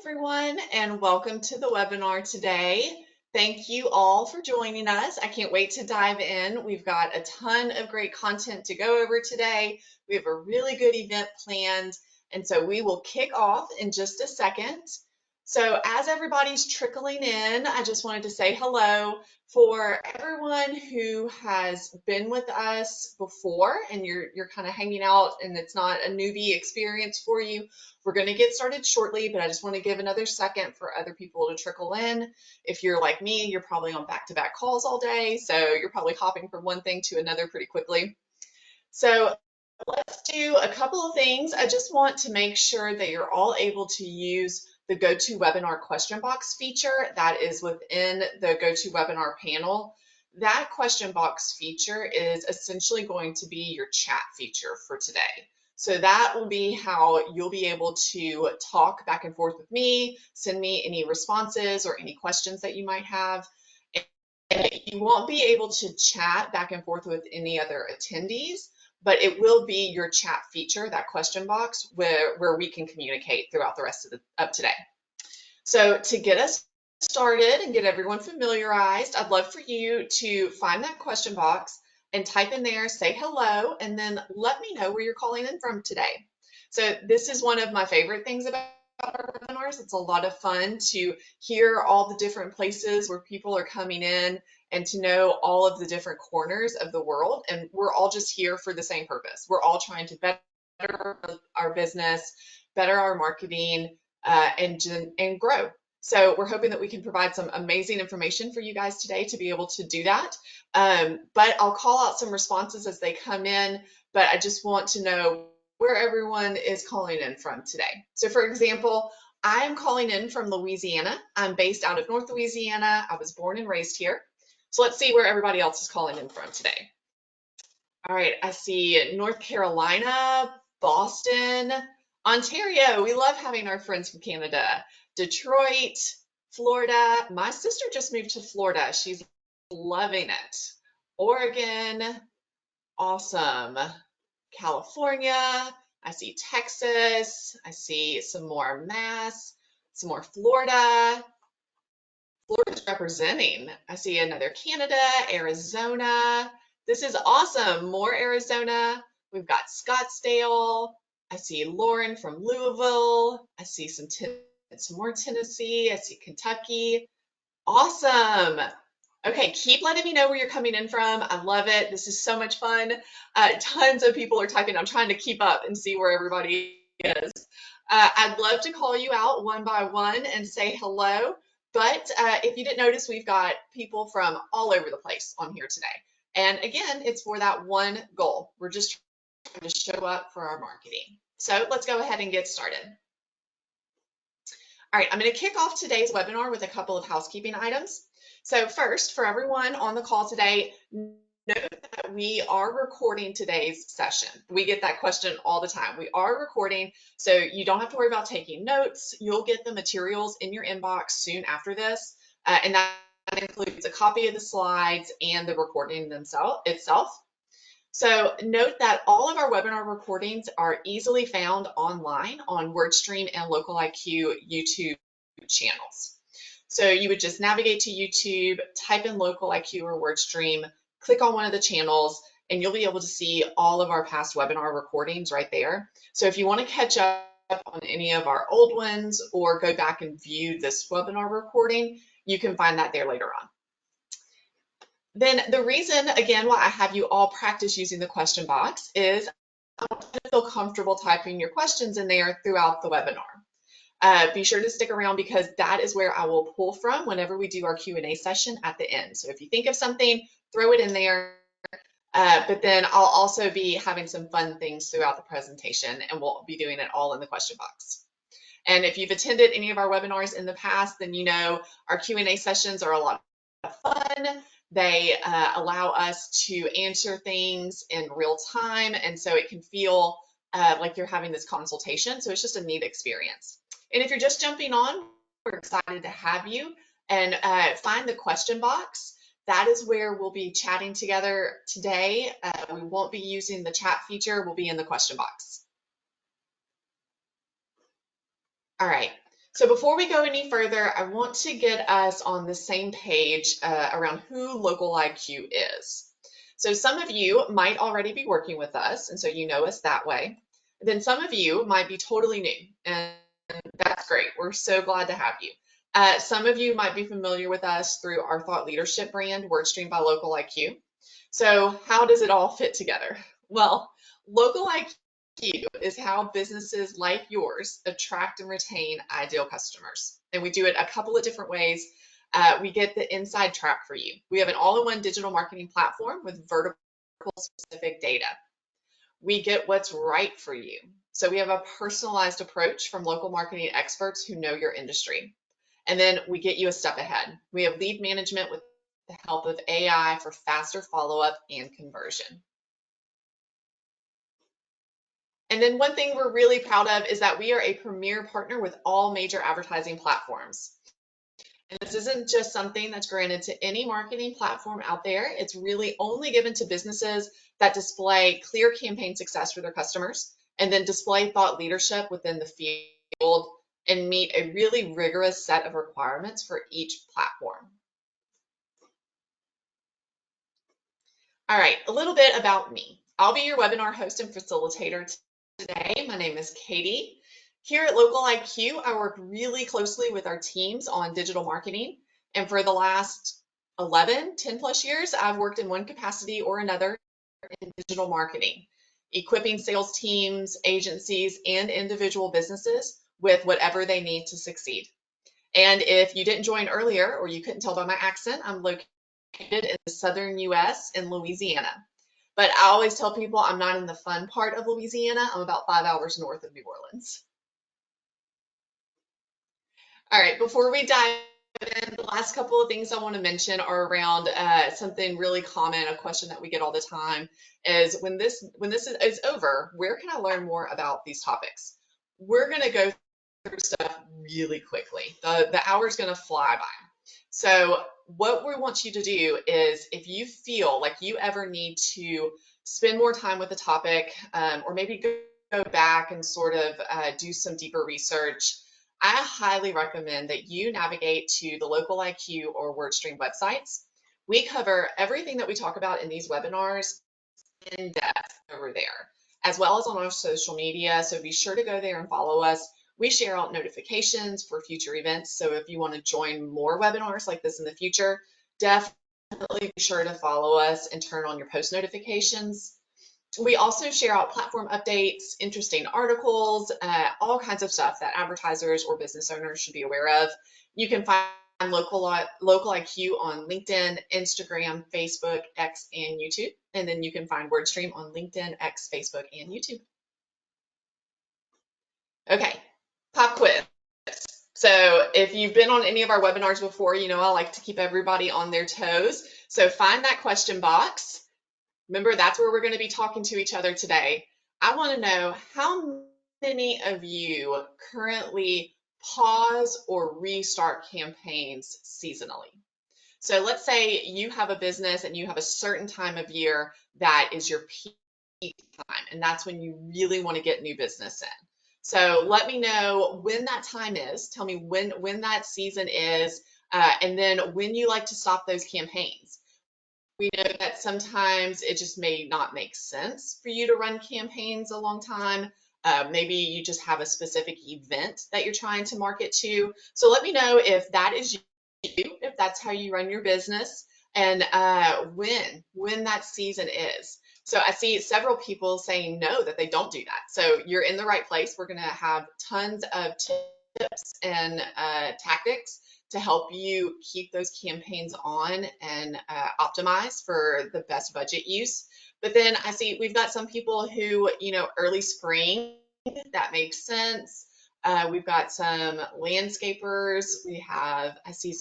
everyone, and welcome to the webinar today. Thank you all for joining us. I can't wait to dive in. We've got a ton of great content to go over today. We have a really good event planned, and so we will kick off in just a second. So as everybody's trickling in, I just wanted to say hello. For everyone who has been with us before and you're kind of hanging out and it's not a newbie experience for you, we're going to get started shortly, but I just want to give another second for other people to trickle in. If you're like me, you're probably on back-to-back calls all day, so you're probably hopping from one thing to another pretty quickly. So let's do a couple of things. I just want to make sure that you're all able to use the GoToWebinar question box feature that is within the GoToWebinar panel. That question box feature is essentially going to be your chat feature for today. So that will be how you'll be able to talk back and forth with me, send me any responses or any questions that you might have. And you won't be able to chat back and forth with any other attendees, but it will be your chat feature, that question box, where we can communicate throughout the rest of today. So to get us started and get everyone familiarized, I'd love for you to find that question box and type in there, say hello, and then let me know where you're calling in from today. So this is one of my favorite things about our webinars. It's a lot of fun to hear all the different places where people are coming in and to know all of the different corners of the world. And we're all just here for the same purpose. We're all trying to better our business, better our marketing, and grow. So we're hoping that we can provide some amazing information for you guys today to be able to do that. But I'll call out some responses as they come in, but I just want to know where everyone is calling in from today. So for example, I'm calling in from Louisiana. I'm based out of North Louisiana. I was born and raised here. So let's see where everybody else is calling in from today. All right, I see North Carolina, Boston, Ontario. We love having our friends from Canada. Detroit, Florida. My sister just moved to Florida. She's loving it. Oregon, awesome. California, I see Texas, I see some more Mass, some more Florida. Florida's representing. I see another Canada, Arizona. This is awesome. More Arizona. We've got Scottsdale. I see Lauren from Louisville. I see some more Tennessee. I see Kentucky. Awesome. Okay, keep letting me know where you're coming in from. I love it. This is so much fun. Tons of people are typing. I'm trying to keep up and see where everybody is. I'd love to call you out one by one and say hello. But if you didn't notice, we've got people from all over the place on here today. And again, it's for that one goal. We're just trying to show up for our marketing. So let's go ahead and get started. All right, I'm going to kick off today's webinar with a couple of housekeeping items. So first, for everyone on the call today, note that we are recording today's session. We get that question all the time. We are recording, so you don't have to worry about taking notes. You'll get the materials in your inbox soon after this, and that includes a copy of the slides and the recording itself. So note that all of our webinar recordings are easily found online on WordStream and LocaliQ YouTube channels. So you would just navigate to YouTube, type in LocaliQ or WordStream, click on one of the channels, and you'll be able to see all of our past webinar recordings right there. So if you want to catch up on any of our old ones or go back and view this webinar recording, you can find that there later on. Then the reason, again, why I have you all practice using the question box is I want you to feel comfortable typing your questions in there throughout the webinar. Be sure to stick around because that is where I will pull from whenever we do our Q&A session at the end. So if you think of something, throw it in there. But then I'll also be having some fun things throughout the presentation, and we'll be doing it all in the question box. And if you've attended any of our webinars in the past, then you know our Q&A sessions are a lot of fun. They allow us to answer things in real time, and so it can feel like you're having this consultation. So it's just a neat experience. And if you're just jumping on, we're excited to have you. And find the question box. That is where we'll be chatting together today. We won't be using the chat feature. We'll be in the question box. All right. So before we go any further, I want to get us on the same page around who Local IQ is. So some of you might already be working with us, and so you know us that way. Then some of you might be totally new, and that's great. We're so glad to have you. Some of you might be familiar with us through our thought leadership brand, WordStream by Local IQ. So how does it all fit together? Well, Local IQ is how businesses like yours attract and retain ideal customers. And we do it a couple of different ways. We get the inside track for you. We have an all-in-one digital marketing platform with vertical specific data. We get what's right for you. So we have a personalized approach from local marketing experts who know your industry. And then we get you a step ahead. We have lead management with the help of AI for faster follow-up and conversion. And then one thing we're really proud of is that we are a premier partner with all major advertising platforms. And this isn't just something that's granted to any marketing platform out there. It's really only given to businesses that display clear campaign success for their customers and then display thought leadership within the field and meet a really rigorous set of requirements for each platform. All right, a little bit about me. I'll be your webinar host and facilitator today. My name is Katie. Here at Local IQ, I work really closely with our teams on digital marketing. And for the last 10 plus years, I've worked in one capacity or another in digital marketing, equipping sales teams, agencies, and individual businesses with whatever they need to succeed. And if you didn't join earlier or you couldn't tell by my accent, I'm located in the southern US in Louisiana. But I always tell people I'm not in the fun part of Louisiana. I'm about 5 hours north of New Orleans. All right, before we dive in, the last couple of things I want to mention are around something really common, a question that we get all the time is when this is over, where can I learn more about these topics? We're going to go through stuff really quickly. The hour's going to fly by. So what we want you to do is if you feel like you ever need to spend more time with the topic or maybe go back and sort of do some deeper research, I highly recommend that you navigate to the Local IQ or WordStream websites. We cover everything that we talk about in these webinars in depth over there, as well as on our social media. So be sure to go there and follow us. We share out notifications for future events. So if you want to join more webinars like this in the future, definitely be sure to follow us and turn on your post notifications. We also share out platform updates, interesting articles, all kinds of stuff that advertisers or business owners should be aware of. You can find Local IQ on LinkedIn, Instagram, Facebook, X, and YouTube. And then you can find WordStream on LinkedIn, X, Facebook, and YouTube. Okay, pop quiz. So if you've been on any of our webinars before, you know I like to keep everybody on their toes. So find that question box. Remember, that's where we're going to be talking to each other today. I want to know how many of you currently pause or restart campaigns seasonally. So let's say you have a business and you have a certain time of year that is your peak time, and that's when you really want to get new business in. So let me know when that time is. Tell me when that season is, and then when you like to stop those campaigns. We know that sometimes it just may not make sense for you to run campaigns a long time. Maybe you just have a specific event that you're trying to market to. So let me know if that is you, if that's how you run your business, and when that season is. So I see several people saying no, that they don't do that. So you're in the right place. We're going to have tons of tips and tactics to help you keep those campaigns on and optimize for the best budget use. But then I see we've got some people who, early spring, that makes sense. We've got some landscapers. I see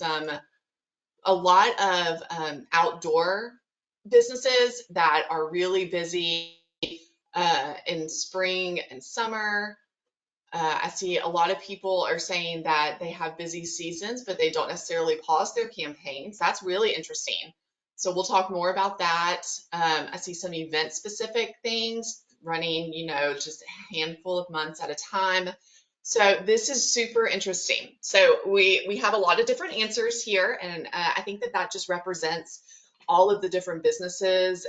a lot of outdoor businesses that are really busy in spring and summer. I see a lot of people are saying that they have busy seasons, but they don't necessarily pause their campaigns. That's really interesting. So we'll talk more about that. I see some event-specific things running, just a handful of months at a time. So this is super interesting. So we have a lot of different answers here, and I think that that just represents all of the different businesses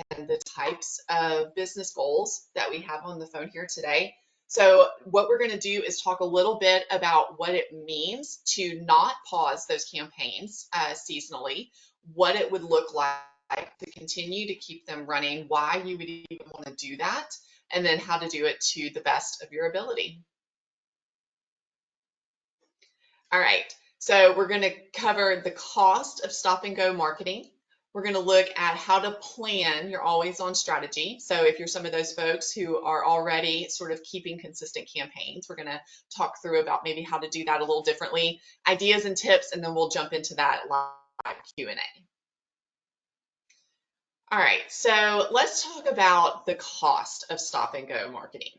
and the types of business goals that we have on the phone here today. So what we're going to do is talk a little bit about what it means to not pause those campaigns seasonally, what it would look like to continue to keep them running, why you would even want to do that, and then how to do it to the best of your ability. All right, so we're going to cover the cost of stop and go marketing. We're going to look at how to plan your always on strategy. So if you're some of those folks who are already sort of keeping consistent campaigns, we're going to talk through about maybe how to do that a little differently, ideas and tips, and then we'll jump into that live Q&A. All right, so let's talk about the cost of stop and go marketing.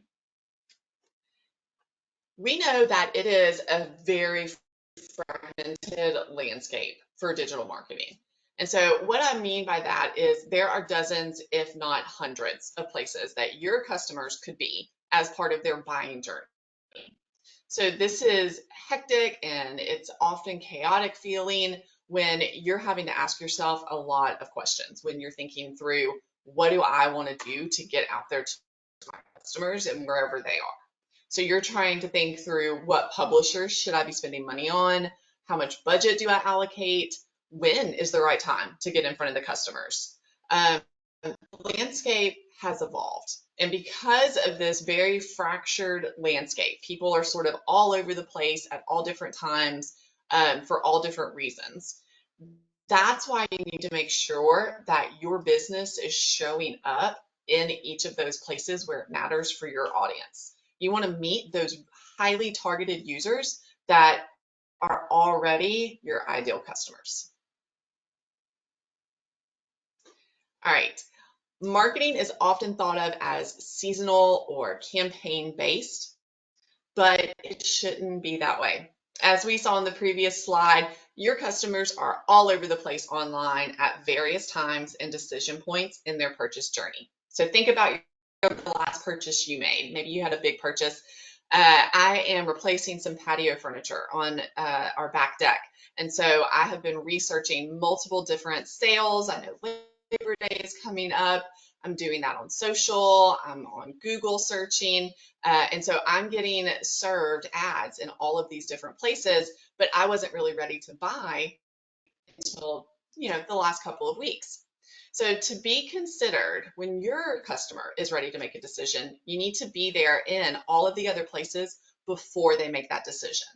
We know that it is a very fragmented landscape for digital marketing. And so what I mean by that is there are dozens, if not hundreds, of places that your customers could be as part of their buying journey. So this is hectic and it's often chaotic feeling when you're having to ask yourself a lot of questions, when you're thinking through, what do I want to do to get out there to my customers and wherever they are? So you're trying to think through, what publishers should I be spending money on? How much budget do I allocate? When is the right time to get in front of the customers? The landscape has evolved. And because of this very fractured landscape, people are sort of all over the place at all different times for all different reasons. That's why you need to make sure that your business is showing up in each of those places where it matters for your audience. You want to meet those highly targeted users that are already your ideal customers. All right. Marketing is often thought of as seasonal or campaign based, but it shouldn't be that way. As we saw in the previous slide, your customers are all over the place online at various times and decision points in their purchase journey. So think about the last purchase you made. Maybe you had a big purchase. I am replacing some patio furniture on our back deck. And so I have been researching multiple different sales. I know Labor Day is coming up. I'm doing that on social, I'm on Google searching, and so I'm getting served ads in all of these different places, but I wasn't really ready to buy until, the last couple of weeks. So to be considered when your customer is ready to make a decision, you need to be there in all of the other places before they make that decision.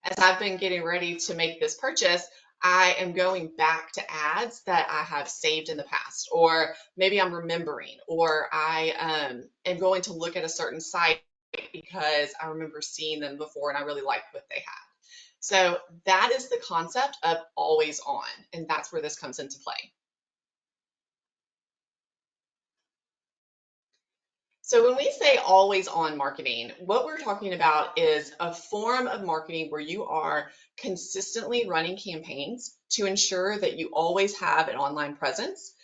As I've been getting ready to make this purchase, I am going back to ads that I have saved in the past, or maybe I'm remembering, or I am going to look at a certain site because I remember seeing them before and I really liked what they had. So that is the concept of always on, and that's where this comes into play. So when we say always on marketing, what we're talking about is a form of marketing where you are consistently running campaigns to ensure that you always have an online presence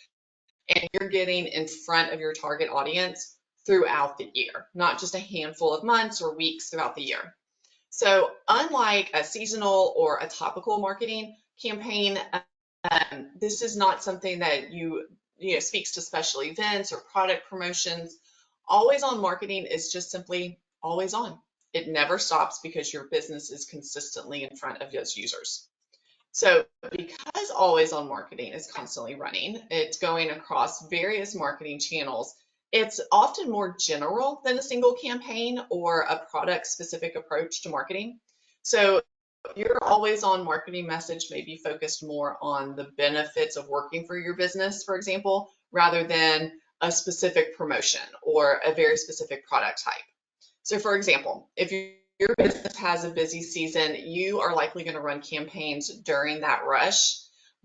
and you're getting in front of your target audience throughout the year, not just a handful of months or weeks throughout the year. So unlike a seasonal or a topical marketing campaign, this is not something that speaks to special events or product promotions. Always on marketing is just simply always on. It never stops because your business is consistently in front of those users. So because always on marketing is constantly running, it's going across various marketing channels. It's often more general than a single campaign or a product specific approach to marketing. So your always on marketing message may be focused more on the benefits of working for your business, for example, rather than a specific promotion or a very specific product type. So for example, if your business has a busy season, you are likely going to run campaigns during that rush.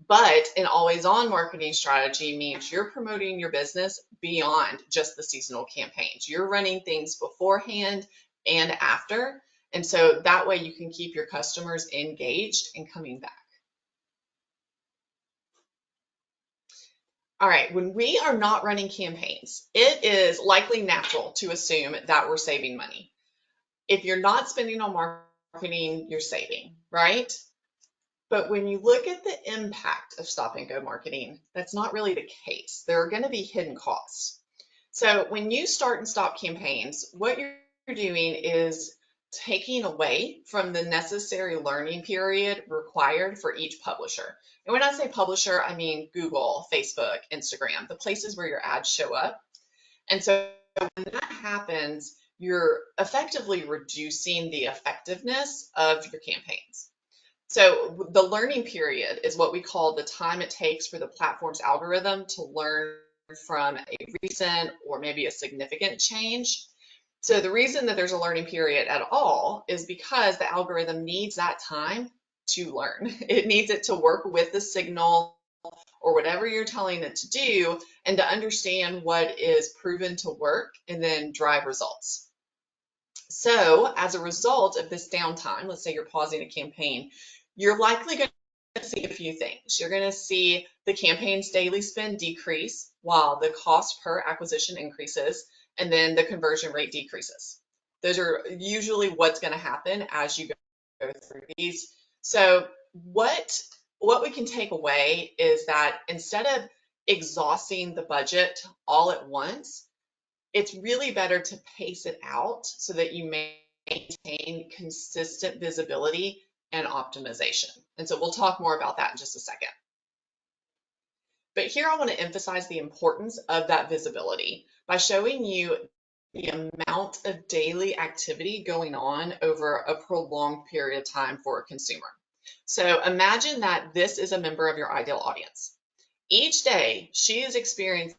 But an always on marketing strategy means you're promoting your business beyond just the seasonal campaigns. You're running things beforehand and after. And so that way you can keep your customers engaged and coming back. All right, when we are not running campaigns, it is likely natural to assume that we're saving money. If you're not spending on marketing, you're saving, right? But when you look at the impact of stop and go marketing, that's not really the case. There are going to be hidden costs. So when you start and stop campaigns, what you're doing is taking away from the necessary learning period required for each publisher. And when I say publisher, I mean Google, Facebook, Instagram, the places where your ads show up. And so when that happens, you're effectively reducing the effectiveness of your campaigns. So the learning period is what we call the time it takes for the platform's algorithm to learn from a recent or maybe a significant change. So the reason that there's a learning period at all is because the algorithm needs that time to learn. It needs it to work with the signal or whatever you're telling it to do and to understand what is proven to work and then drive results. So as a result of this downtime, let's say you're pausing a campaign, you're likely going to see a few things. You're going to see the campaign's daily spend decrease while the cost per acquisition increases, and then the conversion rate decreases. Those are usually what's going to happen as you go through these. So what we can take away is that instead of exhausting the budget all at once, it's really better to pace it out so that you maintain consistent visibility and optimization. And so we'll talk more about that in just a second. But here I want to emphasize the importance of that visibility by showing you the amount of daily activity going on over a prolonged period of time for a consumer. So imagine that this is a member of your ideal audience. Each day, she is experiencing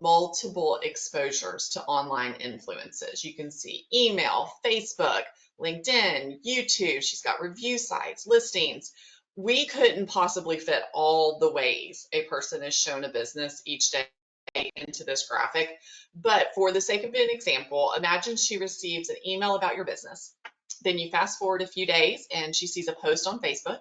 multiple exposures to online influences. You can see email, Facebook, LinkedIn, YouTube. She's got review sites, listings. We couldn't possibly fit all the ways a person is shown a business each day into this graphic. But for the sake of an example, imagine she receives an email about your business. Then you fast forward a few days and she sees a post on Facebook.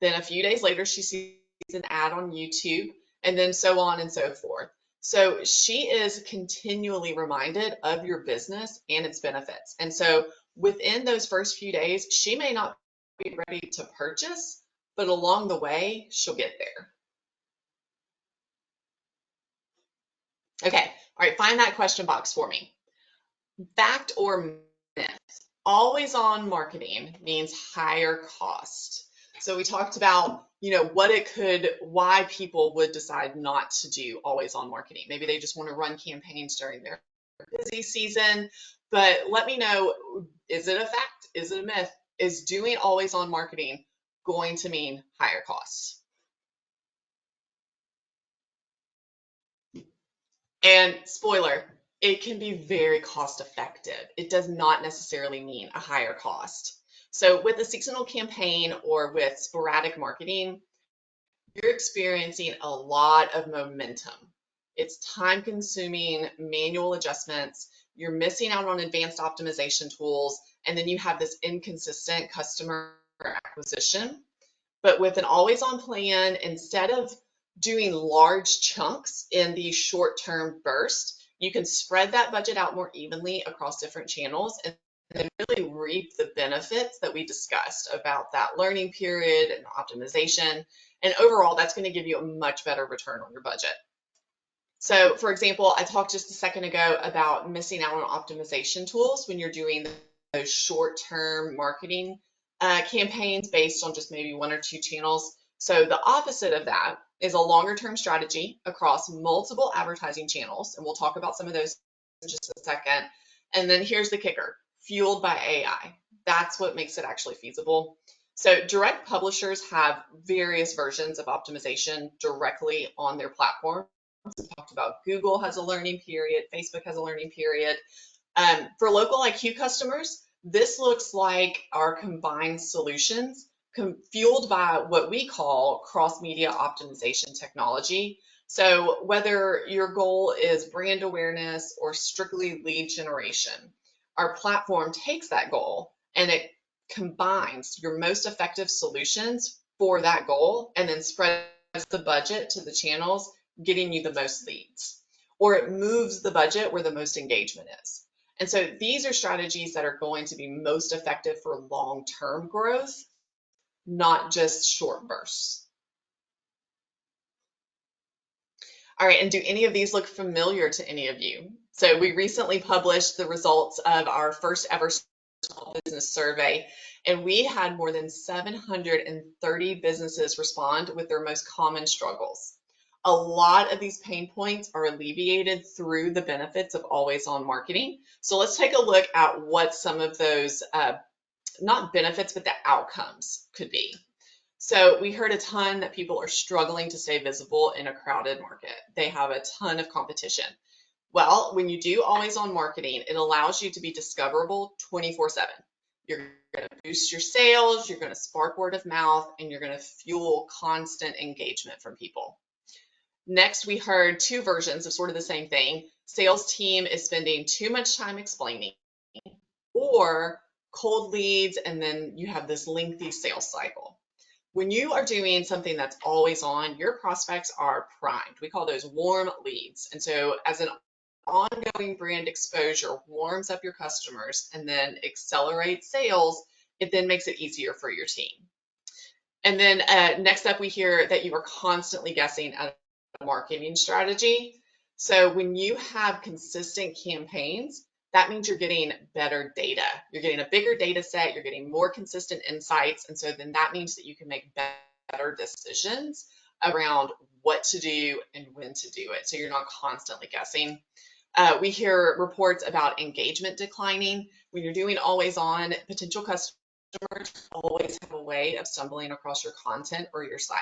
Then a few days later, she sees an ad on YouTube, and then so on and so forth. So she is continually reminded of your business and its benefits. And so within those first few days, she may not be ready to purchase, but along the way, she'll get there. Okay, all right, find that question box for me. Fact or myth? Always on marketing means higher cost. So we talked about, why people would decide not to do always on marketing. Maybe they just want to run campaigns during their busy season. But let me know, is it a fact? Is it a myth? Is doing always on marketing going to mean higher costs? And spoiler, it can be very cost effective. It does not necessarily mean a higher cost. So with a seasonal campaign or with sporadic marketing, you're experiencing a lot of momentum. It's time consuming manual adjustments. You're missing out on advanced optimization tools. And then you have this inconsistent customer acquisition. But with an always on plan, instead of doing large chunks in these short-term bursts, you can spread that budget out more evenly across different channels and then really reap the benefits that we discussed about that learning period and optimization. And overall, that's going to give you a much better return on your budget. So for example, I talked just a second ago about missing out on optimization tools when you're doing those short-term marketing campaigns based on just maybe one or two channels. So the opposite of that is a longer-term strategy across multiple advertising channels, and we'll talk about some of those in just a second. And then here's the kicker, fueled by AI. That's what makes it actually feasible. So direct publishers have various versions of optimization directly on their platform. We talked about Google has a learning period, Facebook has a learning period. For local IQ customers, this looks like our combined solutions fueled by what we call cross-media optimization technology. So whether your goal is brand awareness or strictly lead generation, our platform takes that goal and it combines your most effective solutions for that goal and then spreads the budget to the channels getting you the most leads, or it moves the budget where the most engagement is. And so these are strategies that are going to be most effective for long-term growth, not just short bursts. All right, and do any of these look familiar to any of you? So we recently published the results of our first ever small business survey, and we had more than 730 businesses respond with their most common struggles. A lot of these pain points are alleviated through the benefits of always-on marketing. So let's take a look at what some of those, not benefits, but the outcomes could be. So we heard a ton that people are struggling to stay visible in a crowded market. They have a ton of competition. Well, when you do always on marketing, it allows you to be discoverable 24/7. You're going to boost your sales, you're going to spark word of mouth, and you're going to fuel constant engagement from people. Next, we heard two versions of sort of the same thing. Sales team is spending too much time explaining, or cold leads, and then you have this lengthy sales cycle. When you are doing something that's always on, your prospects are primed. We call those warm leads. And so as an ongoing brand exposure warms up your customers and then accelerates sales, it then makes it easier for your team. And then next up, we hear that you are constantly guessing at a marketing strategy. So when you have consistent campaigns, that means you're getting better data. You're getting a bigger data set, you're getting more consistent insights, and so then that means that you can make better decisions around what to do and when to do it. So you're not constantly guessing. We hear reports about engagement declining. When you're doing always on, potential customers always have a way of stumbling across your content or your site.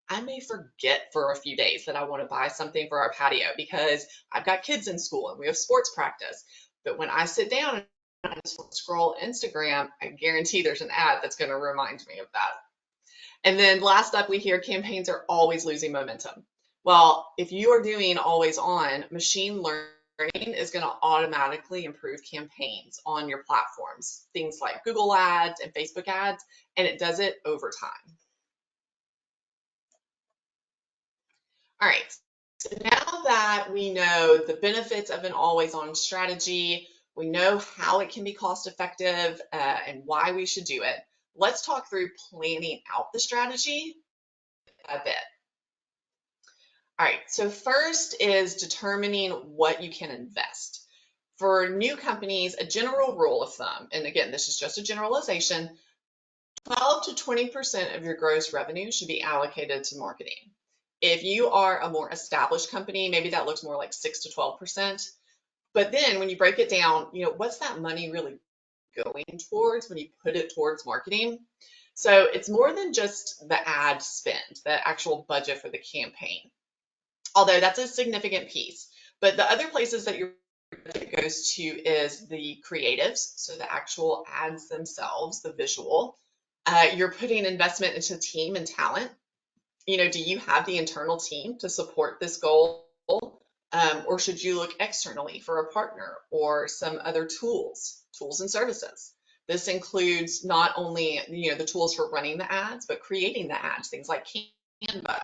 I may forget for a few days that I want to buy something for our patio because I've got kids in school and we have sports practice. But when I sit down and I just scroll Instagram, I guarantee there's an ad that's going to remind me of that. And then last up, we hear campaigns are always losing momentum. Well, if you are doing always on, machine learning is going to automatically improve campaigns on your platforms, things like Google ads and Facebook ads, and it does it over time. All right, so now that we know the benefits of an always-on strategy, we know how it can be cost-effective and why we should do it, let's talk through planning out the strategy a bit. All right, so first is determining what you can invest. For new companies, a general rule of thumb, and again, this is just a generalization, 12 to 20% of your gross revenue should be allocated to marketing. If you are a more established company, maybe that looks more like 6 to 12%. But then when you break it down, what's that money really going towards when you put it towards marketing? So it's more than just the ad spend, the actual budget for the campaign, although that's a significant piece. But the other places that your budget goes to is the creatives, so the actual ads themselves, the visual. You're putting investment into team and talent. Do you have the internal team to support this goal? Or should you look externally for a partner or some other tools and services? This includes not only the tools for running the ads, but creating the ads, things like Canva,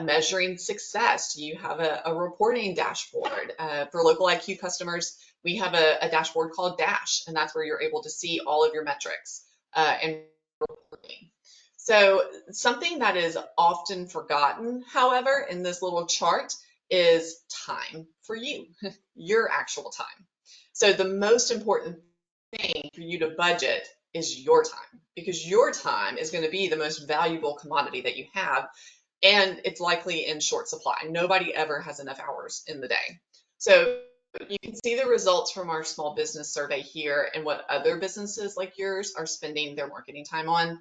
measuring success. Do you have a reporting dashboard? For Local IQ customers, we have a dashboard called Dash, and that's where you're able to see all of your metrics and reporting. So something that is often forgotten, however, in this little chart is time for you, your actual time. So the most important thing for you to budget is your time, because your time is going to be the most valuable commodity that you have, and it's likely in short supply. Nobody ever has enough hours in the day. So you can see the results from our small business survey here and what other businesses like yours are spending their marketing time on.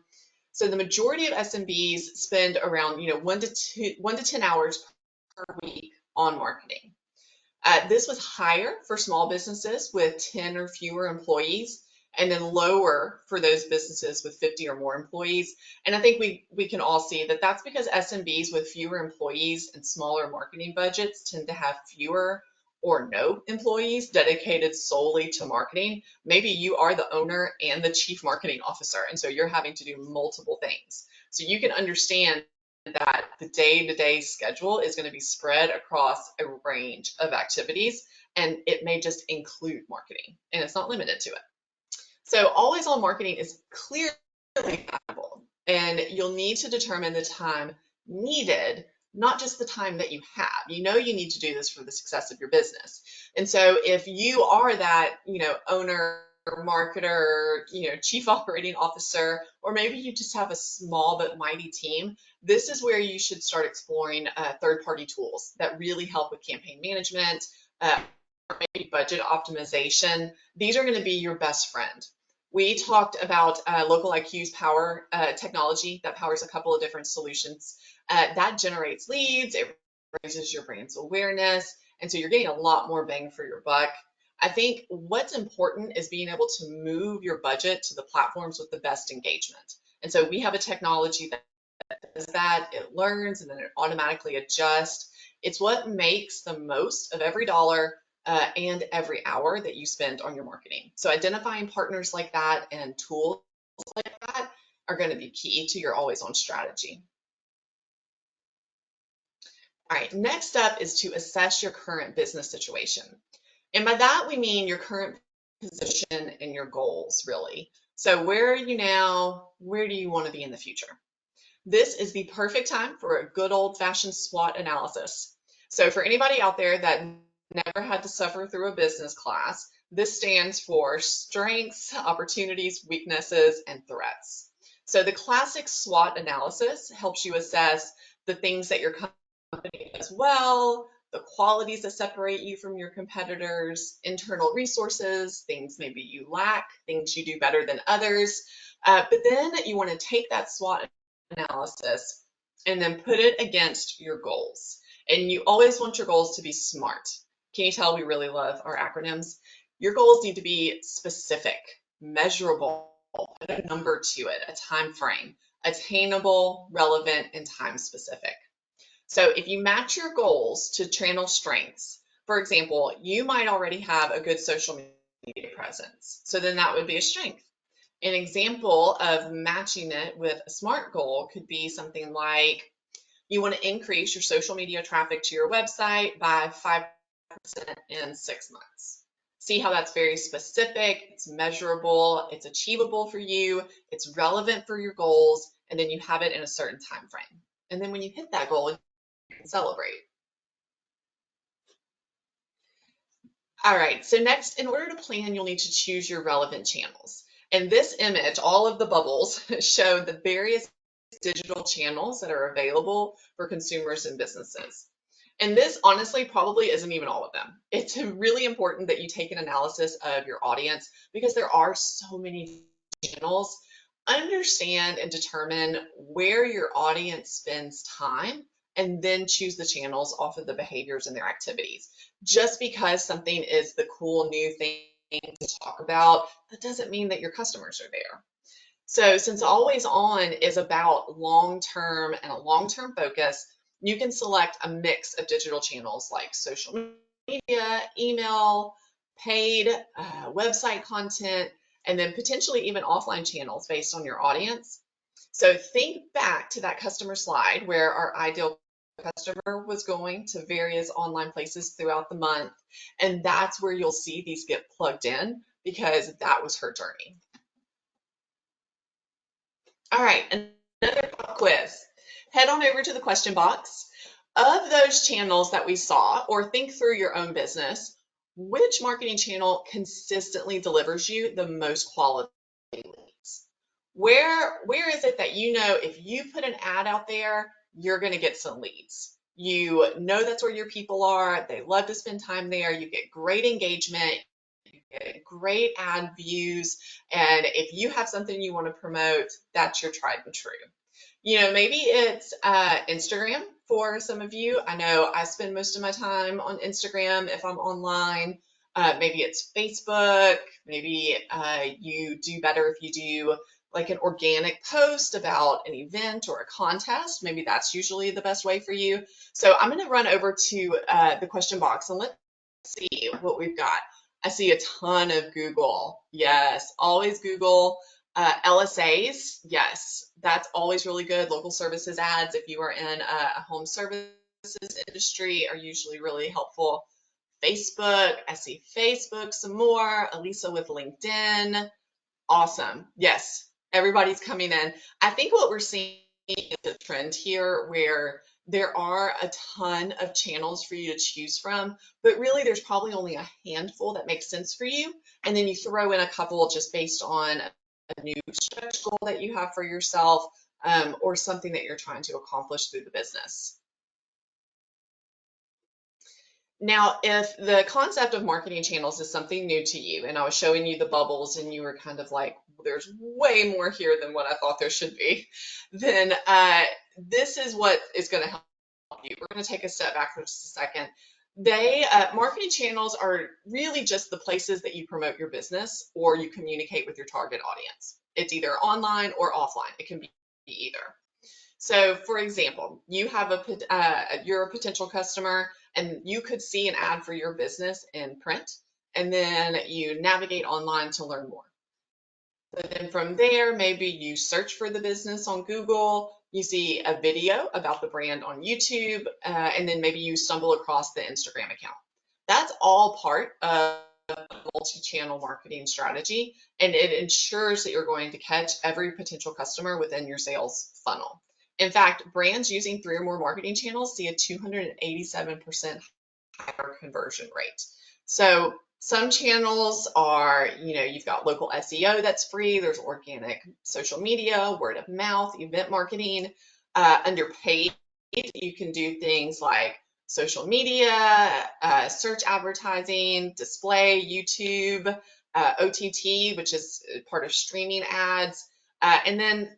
So the majority of SMBs spend around 1 to 10 hours per week on marketing. This was higher for small businesses with 10 or fewer employees, and then lower for those businesses with 50 or more employees. And I think we can all see that that's because SMBs with fewer employees and smaller marketing budgets tend to have fewer or no employees dedicated solely to marketing. Maybe you are the owner and the chief marketing officer, and so you're having to do multiple things. So you can understand that the day-to-day schedule is going to be spread across a range of activities, and it may just include marketing, and it's not limited to it. So always on marketing is clearly valuable, and you'll need to determine the time needed, not just the time that you have. You know you need to do this for the success of your business. And so if you are that, owner, marketer, chief operating officer, or maybe you just have a small but mighty team, this is where you should start exploring third-party tools that really help with campaign management, or maybe budget optimization. These are going to be your best friend. We talked about Local IQ's power technology that powers a couple of different solutions. That generates leads, it raises your brand's awareness, and so you're getting a lot more bang for your buck. I think what's important is being able to move your budget to the platforms with the best engagement. And so we have a technology that does that. It learns and then it automatically adjusts. It's what makes the most of every dollar and every hour that you spend on your marketing. So identifying partners like that and tools like that are going to be key to your always on strategy. All right, next up is to assess your current business situation. And by that, we mean your current position and your goals, really. So where are you now? Where do you want to be in the future? This is the perfect time for a good old-fashioned SWOT analysis. So for anybody out there that never had to suffer through a business class, this stands for strengths, opportunities, weaknesses, and threats. So the classic SWOT analysis helps you assess the things that your company does well, the qualities that separate you from your competitors, internal resources, things maybe you lack, things you do better than others. But then you want to take that SWOT analysis and then put it against your goals. And you always want your goals to be SMART. Can you tell we really love our acronyms? Your goals need to be specific, measurable, put a number to it, a time frame, attainable, relevant, and time specific. So if you match your goals to channel strengths, for example, you might already have a good social media presence. So then that would be a strength. An example of matching it with a SMART goal could be something like you want to increase your social media traffic to your website by 5% in 6 months. See how that's very specific, it's measurable, it's achievable for you, it's relevant for your goals, and then you have it in a certain time frame. And then when you hit that goal, celebrate. All right, so next, in order to plan, you'll need to choose your relevant channels. And this image, all of the bubbles, show the various digital channels that are available for consumers and businesses. And this honestly probably isn't even all of them. It's really important that you take an analysis of your audience because there are so many channels. Understand and determine where your audience spends time and then choose the channels off of the behaviors and their activities. Just because something is the cool new thing to talk about, that doesn't mean that your customers are there. So since Always On is about long-term and a long-term focus, you can select a mix of digital channels like social media, email, paid, website content, and then potentially even offline channels based on your audience. So think back to that customer slide where our ideal customer was going to various online places throughout the month, and that's where you'll see these get plugged in because that was her journey. All right, another pop quiz. Head on over to the question box. Of those channels that we saw, or think through your own business, which marketing channel consistently delivers you the most quality leads? Where is it that you know if you put an ad out there, you're going to get some leads? You know that's where your people are. They love to spend time there. You get great engagement. You get great ad views. And if you have something you want to promote, that's your tried and true. Maybe it's Instagram for some of you. I know I spend most of my time on Instagram if I'm online. Maybe it's Facebook. Maybe you do better if you do like an organic post about an event or a contest. Maybe that's usually the best way for you. So I'm going to run over to the question box and let's see what we've got. I see a ton of Google. Yes, always Google. LSAs, yes, that's always really good. Local services ads, if you are in a home services industry, are usually really helpful. Facebook. I see Facebook some more. Elisa with LinkedIn. Awesome. Yes, everybody's coming in. I think what we're seeing is a trend here where there are a ton of channels for you to choose from, but really there's probably only a handful that make sense for you. And then you throw in a couple just based on a new stretch goal that you have for yourself, or something that you're trying to accomplish through the business. Now, if the concept of marketing channels is something new to you, and I was showing you the bubbles and you were kind of like, there's way more here than what I thought there should be, then this is what is going to help you. We're going to take a step back for just a second. Marketing channels are really just the places that you promote your business or you communicate with your target audience. It's either online or offline. It can be either. So, for example, you're a potential customer and you could see an ad for your business in print, and then you navigate online to learn more. So then from there, maybe you search for the business on Google, you see a video about the brand on YouTube, and then maybe you stumble across the Instagram account. That's all part of a multi-channel marketing strategy, and it ensures that you're going to catch every potential customer within your sales funnel. In fact, brands using 3 or more marketing channels see a 287% higher conversion rate. So some channels are, you've got local SEO that's free. There's organic social media, word of mouth, event marketing. Under paid, you can do things like social media, search advertising, display, YouTube, OTT, which is part of streaming ads, and then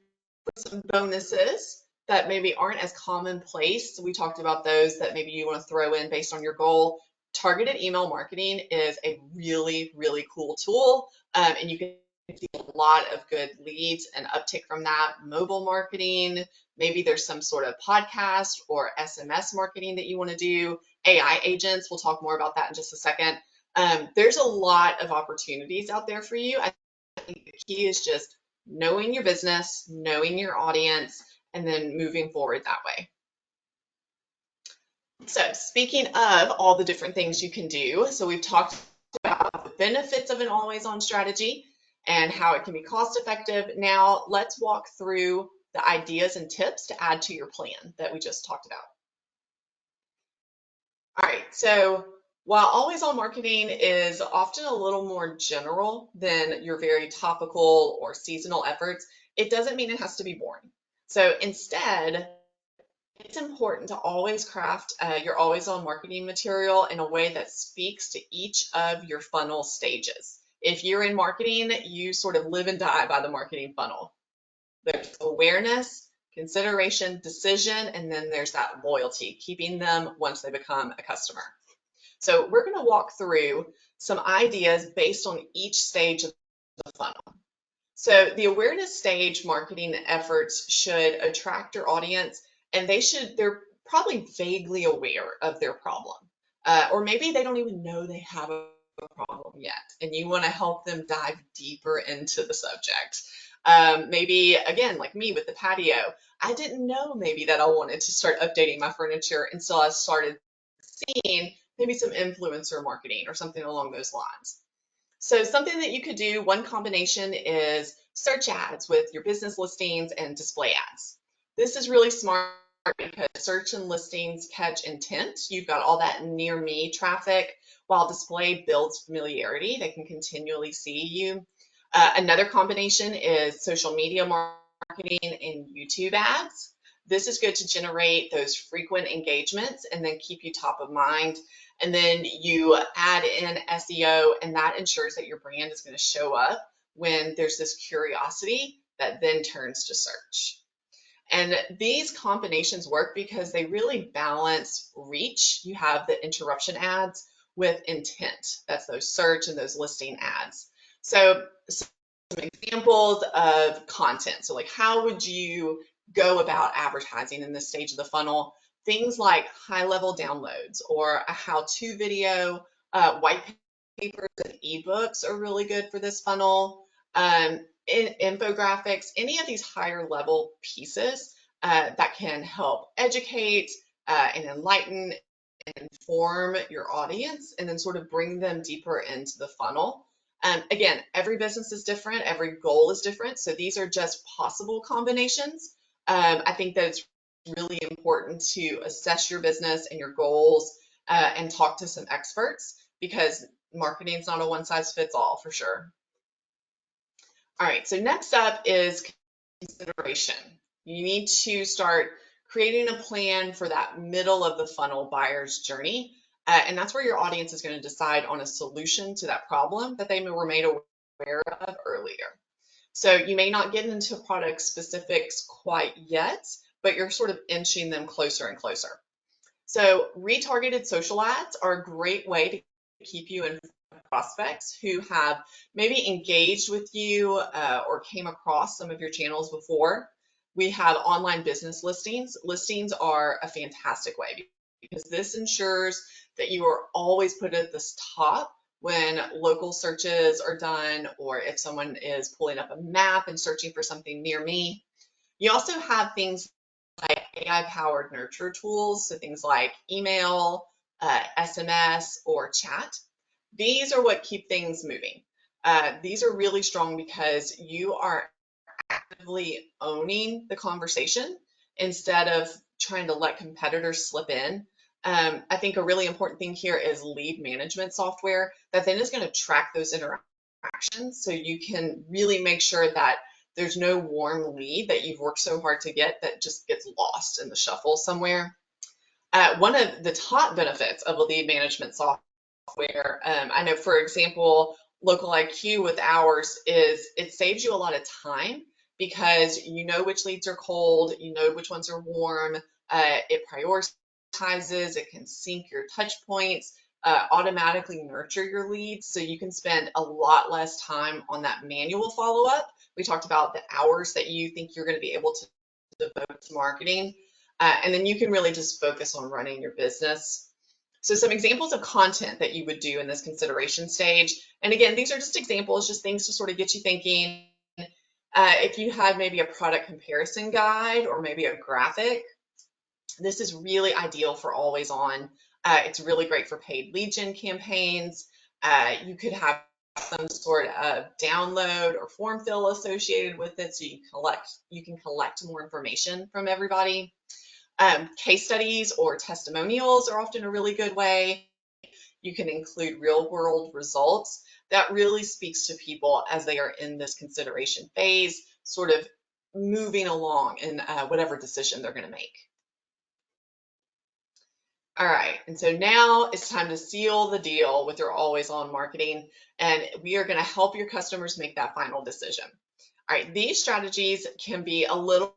some bonuses that maybe aren't as commonplace. We talked about those that maybe you want to throw in based on your goal. Targeted email marketing is a really, really cool tool, and you can see a lot of good leads and uptick from that. Mobile marketing, maybe there's some sort of podcast or SMS marketing that you want to do. AI agents, we'll talk more about that in just a second. There's a lot of opportunities out there for you. I think the key is just knowing your business, knowing your audience, and then moving forward that way. So speaking of all the different things you can do, so we've talked about the benefits of an always-on strategy and how it can be cost-effective. Now let's walk through the ideas and tips to add to your plan that we just talked about. All right, so while always-on marketing is often a little more general than your very topical or seasonal efforts, it doesn't mean it has to be boring. So instead, it's important to always craft your always-on marketing material in a way that speaks to each of your funnel stages. If you're in marketing, you sort of live and die by the marketing funnel. There's awareness, consideration, decision, and then there's that loyalty, keeping them once they become a customer. So we're going to walk through some ideas based on each stage of the funnel. So the awareness stage marketing efforts should attract your audience, and they're probably vaguely aware of their problem. Or maybe they don't even know they have a problem yet, and you want to help them dive deeper into the subject. Maybe, again, like me with the patio, I didn't know maybe that I wanted to start updating my furniture until I started seeing maybe some influencer marketing or something along those lines. So something that you could do, one combination is search ads with your business listings and display ads. This is really smart because search and listings catch intent. You've got all that near me traffic, while display builds familiarity. They can continually see you. Another combination is social media marketing and YouTube ads. This is good to generate those frequent engagements and then keep you top of mind. And then you add in SEO, and that ensures that your brand is going to show up when there's this curiosity that then turns to search. And these combinations work because they really balance reach. You have the interruption ads with intent. That's those search and those listing ads. So some examples of content. So like, how would you go about advertising in this stage of the funnel? Things like high-level downloads or a how-to video, white papers and ebooks are really good for this funnel. Infographics, any of these higher level pieces that can help educate and enlighten inform your audience and then sort of bring them deeper into the funnel. Again, every business is different, every goal is different, so these are just possible combinations. I think that it's really important to assess your business and your goals and talk to some experts, because marketing is not a one size fits all for sure. All right, so next up is consideration. You need to start creating a plan for that middle of the funnel buyer's journey. And that's where your audience is going to decide on a solution to that problem that they were made aware of earlier. So you may not get into product specifics quite yet, but you're sort of inching them closer and closer. So retargeted social ads are a great way to keep you in prospects who have maybe engaged with you or came across some of your channels before. We have online business listings. Listings are a fantastic way because this ensures that you are always put at the top when local searches are done, or if someone is pulling up a map and searching for something near me. You also have things like AI-powered nurture tools, so things like email, SMS, or chat. These are what keep things moving. These are really strong because you are actively owning the conversation instead of trying to let competitors slip in. I think a really important thing here is lead management software that then is going to track those interactions, so you can really make sure that there's no warm lead that you've worked so hard to get that just gets lost in the shuffle somewhere. One of the top benefits of a lead management software, I know, for example, LocalIQ with ours, is it saves you a lot of time because you know which leads are cold, you know which ones are warm. It prioritizes, it can sync your touch points, automatically nurture your leads, so you can spend a lot less time on that manual follow-up. We talked about the hours that you think you're going to be able to devote to marketing, and then you can really just focus on running your business. So some examples of content that you would do in this consideration stage, and again, these are just examples, just things to sort of get you thinking. If you had maybe a product comparison guide or maybe a graphic, this is really ideal for always on. It's really great for paid lead gen campaigns. You could have some sort of download or form fill associated with it, so you can collect more information from everybody. Case studies or testimonials are often a really good way. You can include real world results. That really speaks to people as they are in this consideration phase, sort of moving along in whatever decision they're going to make. All right, and so now it's time to seal the deal with your always on marketing, and we are going to help your customers make that final decision. All right, these strategies can be a little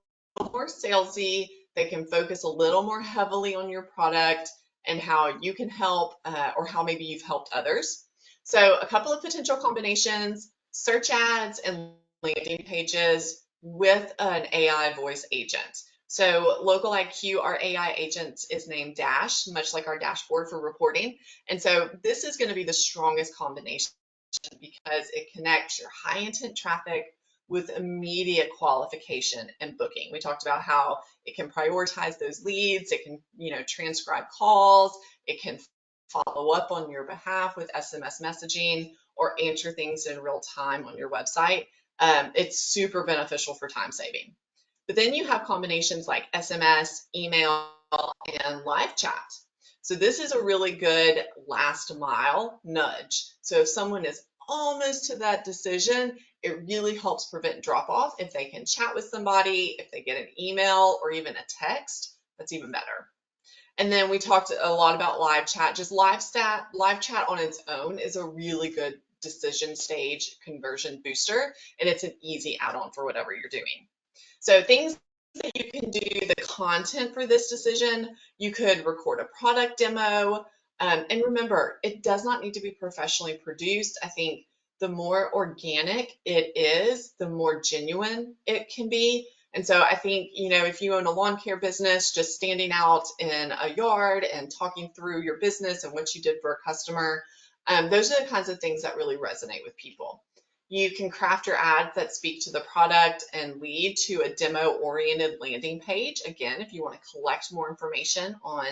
more salesy. They can focus a little more heavily on your product and how you can help, or how maybe you've helped others. So a couple of potential combinations: search ads and landing pages with an AI voice agent. So LocalIQ, our AI agent, is named Dash, much like our dashboard for reporting. And so this is going to be the strongest combination because it connects your high intent traffic with immediate qualification and booking. We talked about how it can prioritize those leads, it can, transcribe calls, it can follow up on your behalf with SMS messaging or answer things in real time on your website. It's super beneficial for time saving. But then you have combinations like SMS, email, and live chat. So this is a really good last mile nudge. So if someone is almost to that decision, it really helps prevent drop off. If they can chat with somebody, if they get an email or even a text, that's even better. And then we talked a lot about live chat. Just live chat on its own is a really good decision stage conversion booster, and it's an easy add-on for whatever you're doing. So things that you can do, the content for this decision, you could record a product demo. And remember, it does not need to be professionally produced. I think the more organic it is, the more genuine it can be. And so I think, if you own a lawn care business, just standing out in a yard and talking through your business and what you did for a customer, those are the kinds of things that really resonate with people. You can craft your ads that speak to the product and lead to a demo-oriented landing page. Again, if you want to collect more information on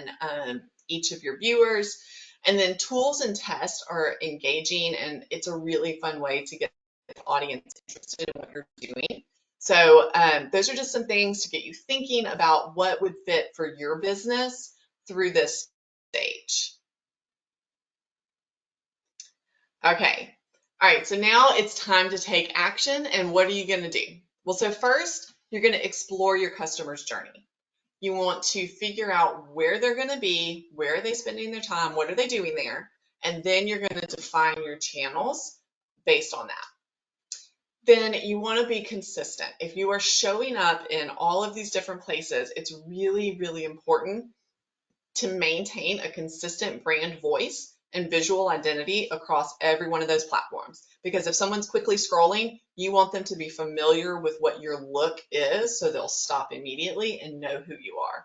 each of your viewers. And then tools and tests are engaging, and it's a really fun way to get the audience interested in what you're doing. So those are just some things to get you thinking about what would fit for your business through this stage. Okay. All right. So now it's time to take action. And what are you going to do? Well, so first, you're going to explore your customer's journey. You want to figure out where they're going to be, where are they spending their time, what are they doing there, and then you're going to define your channels based on that. Then you want to be consistent. If you are showing up in all of these different places, it's really, really important to maintain a consistent brand voice and visual identity across every one of those platforms. Because if someone's quickly scrolling, you want them to be familiar with what your look is, so they'll stop immediately and know who you are.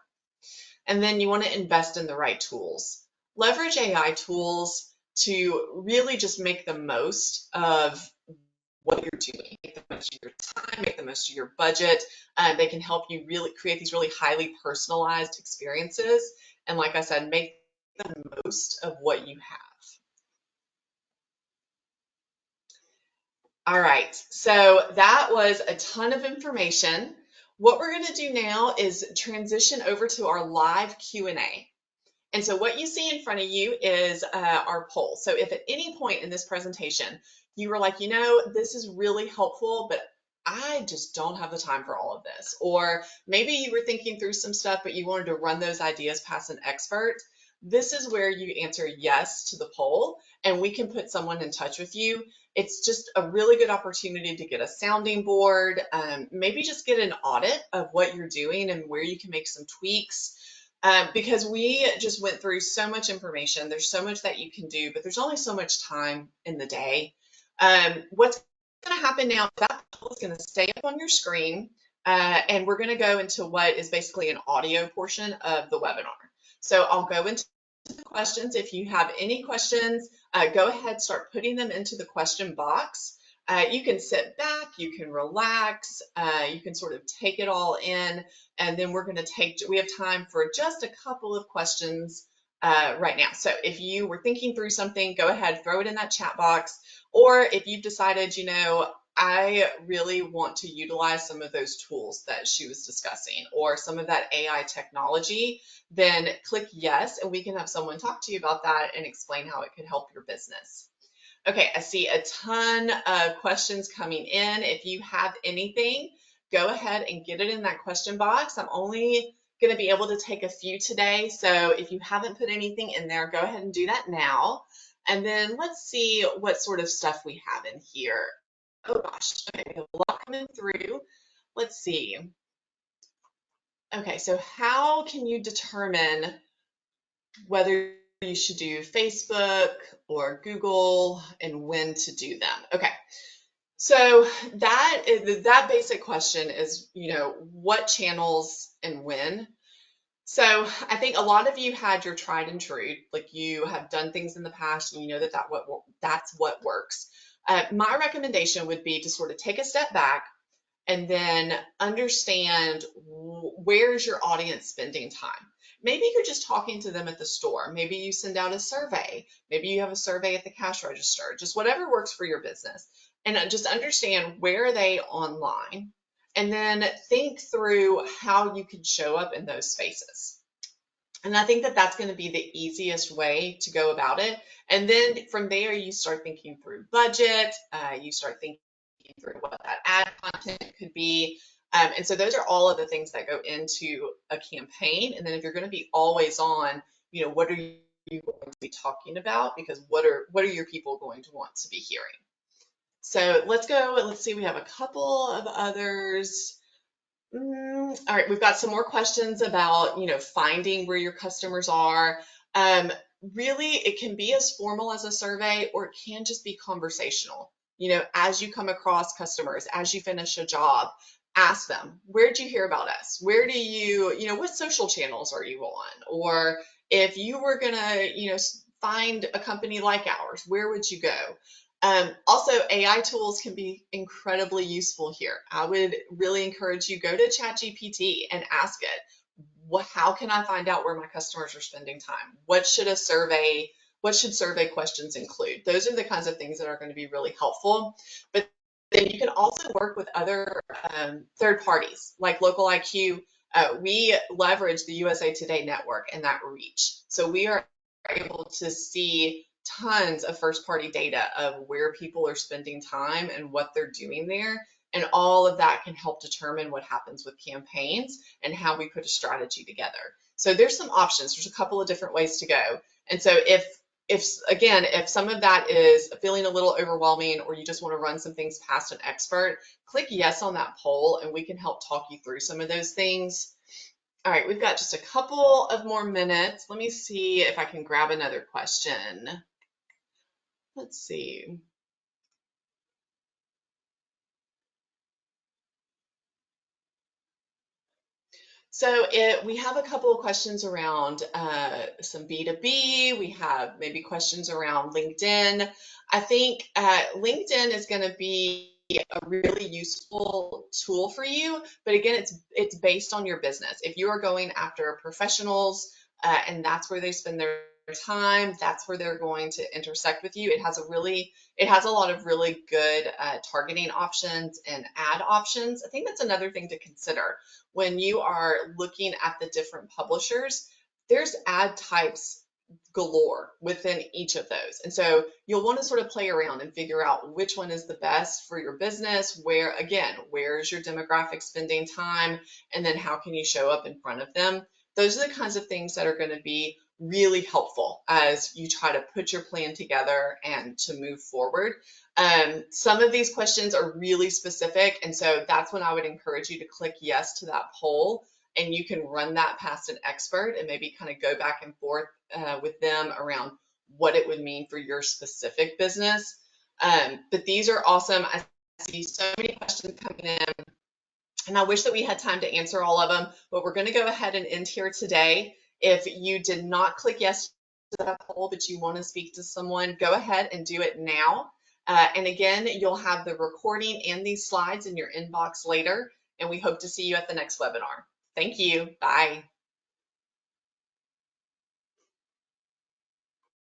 And then you want to invest in the right tools. Leverage AI tools to really just make the most of what you're doing. Make the most of your time, make the most of your budget. They can help you really create these really highly personalized experiences. And like I said, make the most of what you have. All right, so that was a ton of information. What we're going to do now is transition over to our live Q&A. And so what you see in front of you is our poll. So if at any point in this presentation you were like, this is really helpful, but I just don't have the time for all of this. Or maybe you were thinking through some stuff, but you wanted to run those ideas past an expert. This is where you answer yes to the poll, and we can put someone in touch with you. It's just a really good opportunity to get a sounding board, maybe just get an audit of what you're doing and where you can make some tweaks. Because we just went through so much information. There's so much that you can do, but there's only so much time in the day. What's going to happen now, that poll is going to stay up on your screen, and we're going to go into what is basically an audio portion of the webinar. So I'll go into the questions. If you have any questions, go ahead, start putting them into the question box. You can sit back, you can relax, you can sort of take it all in, and then we have time for just a couple of questions right now. So if you were thinking through something, go ahead, throw it in that chat box. Or if you've decided, I really want to utilize some of those tools that she was discussing or some of that AI technology, then click yes, and we can have someone talk to you about that and explain how it could help your business. Okay, I see a ton of questions coming in. If you have anything, go ahead and get it in that question box. I'm only going to be able to take a few today, so if you haven't put anything in there, go ahead and do that now. And then let's see what sort of stuff we have in here. Oh gosh, okay, we have a lot coming through. Let's see. Okay, so how can you determine whether you should do Facebook or Google and when to do them? Okay, so that basic question is, what channels and when. So I think a lot of you had your tried and true, like you have done things in the past and you know that's what works. My recommendation would be to sort of take a step back and then understand where's your audience spending time. Maybe you're just talking to them at the store. Maybe you send out a survey. Maybe you have a survey at the cash register, just whatever works for your business. And just understand where are they online, and then think through how you can show up in those spaces. And I think that that's going to be the easiest way to go about it. And then from there, you start thinking through budget, you start thinking through what that ad content could be. And so those are all of the things that go into a campaign. And then if you're going to be always on, what are you going to be talking about? Because what are your people going to want to be hearing? So let's go. Let's see. We have a couple of others. All right, we've got some more questions about, finding where your customers are. Really, it can be as formal as a survey, or it can just be conversational. As you come across customers, as you finish a job, ask them, where did you hear about us? Where do you, what social channels are you on? Or if you were gonna, find a company like ours, where would you go? Also, AI tools can be incredibly useful here. I would really encourage you, go to ChatGPT and ask it, how can I find out where my customers are spending time? What should survey questions include? Those are the kinds of things that are going to be really helpful. But then you can also work with other third parties like Local IQ. We leverage the USA Today network and that reach. So we are able to see tons of first party data of where people are spending time and what they're doing there. And all of that can help determine what happens with campaigns and how we put a strategy together. So there's some options. There's a couple of different ways to go. And so if some of that is feeling a little overwhelming or you just want to run some things past an expert, click yes on that poll and we can help talk you through some of those things. All right, we've got just a couple of more minutes. Let me see if I can grab another question. Let's see. So we have a couple of questions around some B2B. We have maybe questions around LinkedIn. I think LinkedIn is going to be a really useful tool for you, but again, it's based on your business. If you are going after professionals and that's where they spend their time, that's where they're going to intersect with you. It has a lot of really good targeting options and ad options. I think that's another thing to consider when you are looking at the different publishers. There's ad types galore within each of those. And so you'll want to sort of play around and figure out which one is the best for your business, where's your demographic spending time, and then how can you show up in front of them. Those are the kinds of things that are going to be really helpful as you try to put your plan together and to move forward. Some of these questions are really specific, and so that's when I would encourage you to click yes to that poll, and you can run that past an expert and maybe kind of go back and forth with them around what it would mean for your specific business. But these are awesome. I see so many questions coming in, and I wish that we had time to answer all of them, but we're going to go ahead and end here today. If you did not click yes to that poll, but you want to speak to someone, go ahead and do it now. And again, you'll have the recording and these slides in your inbox later, and we hope to see you at the next webinar. Thank you. Bye.